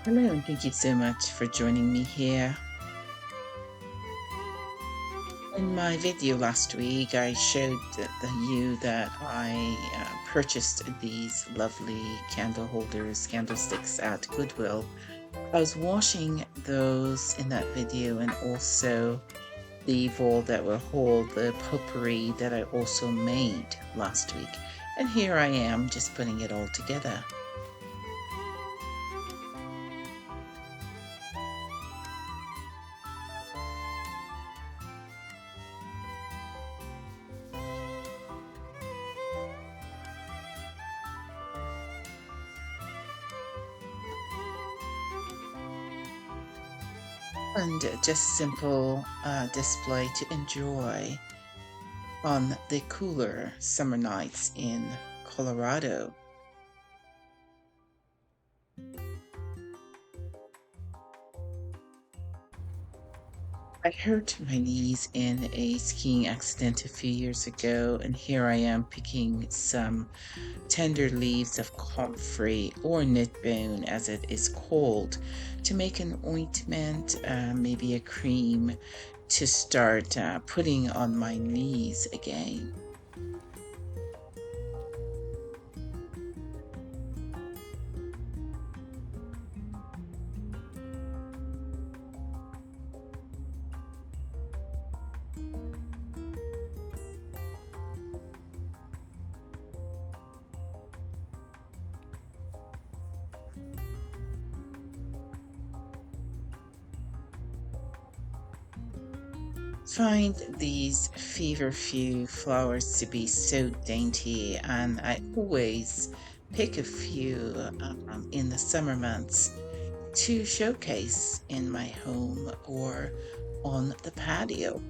Hello, and thank you so much for joining me here. In my video last week, I showed you that I purchased these lovely candle holders, candlesticks at Goodwill. I was washing those in that video, and also the bowl that will hold the potpourri that I also made last week. And here I am just putting it all together. And just simple display to enjoy on the cooler summer nights in Colorado. I hurt my knees in a skiing accident a few years ago, and here I am picking some tender leaves of comfrey, or knitbone as it is called, to make an ointment, maybe a cream, to start putting on my knees again. Find these feverfew flowers to be so dainty, and I always pick a few in the summer months to showcase in my home or on the patio.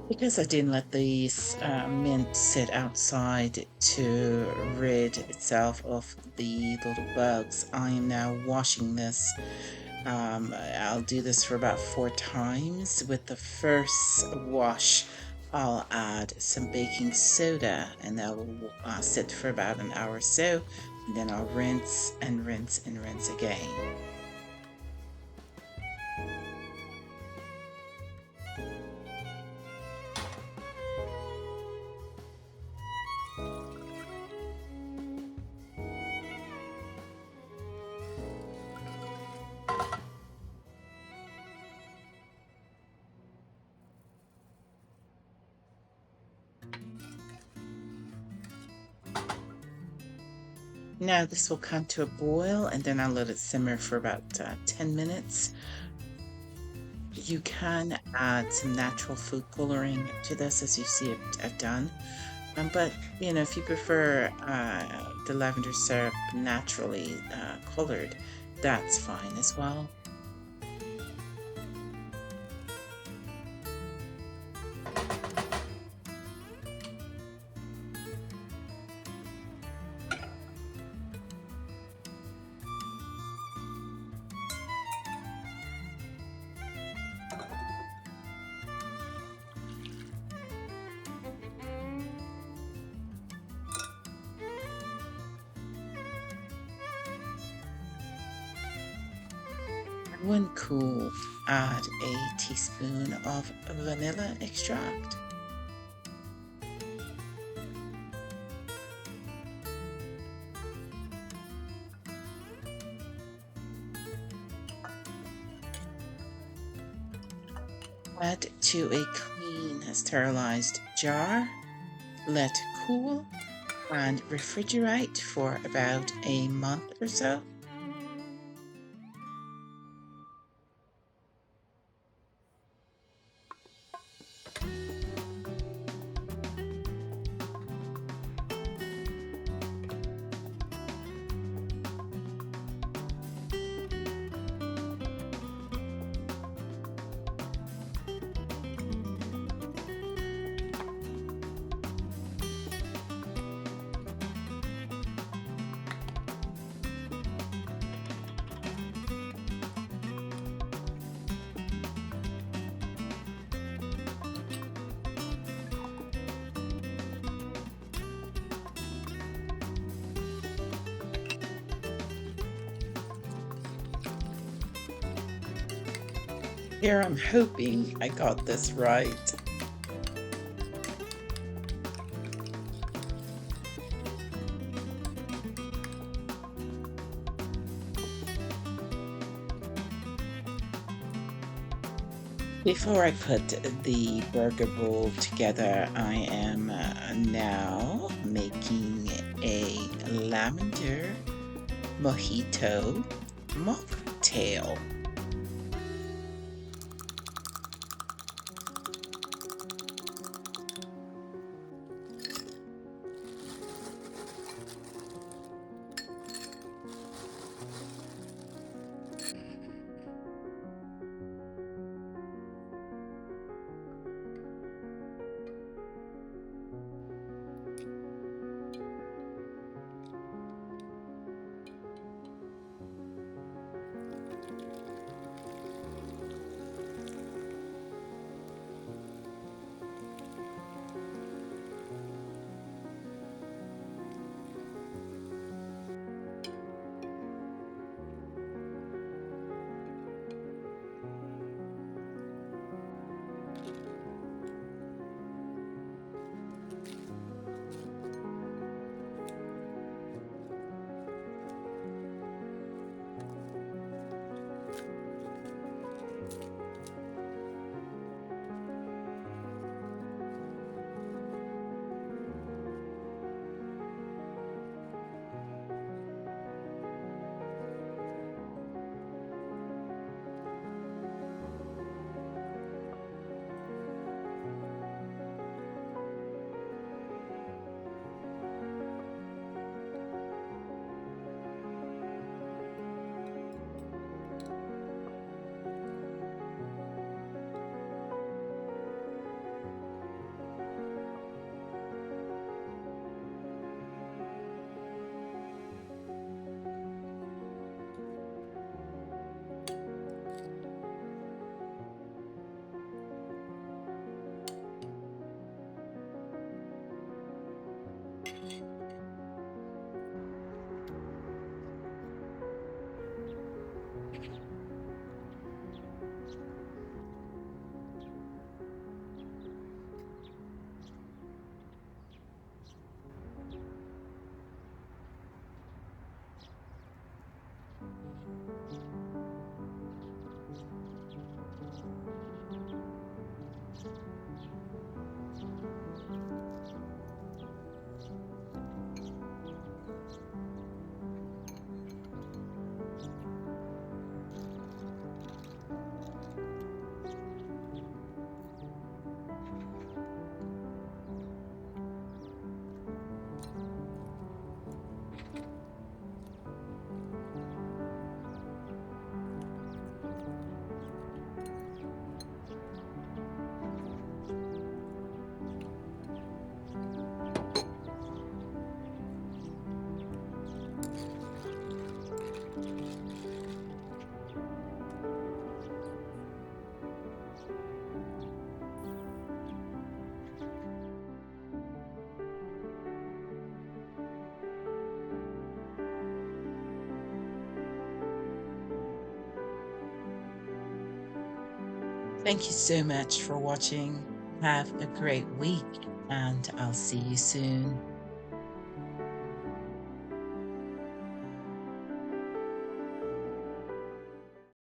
Because I didn't let these mint sit outside to rid itself of the little bugs, I am now washing this. I'll do this for about 4 times. With the first wash, I'll add some baking soda, and that will sit for about an hour or so. And then I'll rinse and rinse and rinse again. Now this will come to a boil, and then I'll let it simmer for about 10 minutes. You can add some natural food coloring to this, as you see I've done. But if you prefer the lavender syrup naturally colored, that's fine as well. And when cool, add a teaspoon of vanilla extract. Add to a clean, sterilized jar. Let cool and refrigerate for about a month or so. Here I'm hoping I got this right. Before I put the burger bowl together, I am now making a lavender mojito mocktail. Thank you so much for watching. Have a great week, and I'll see you soon.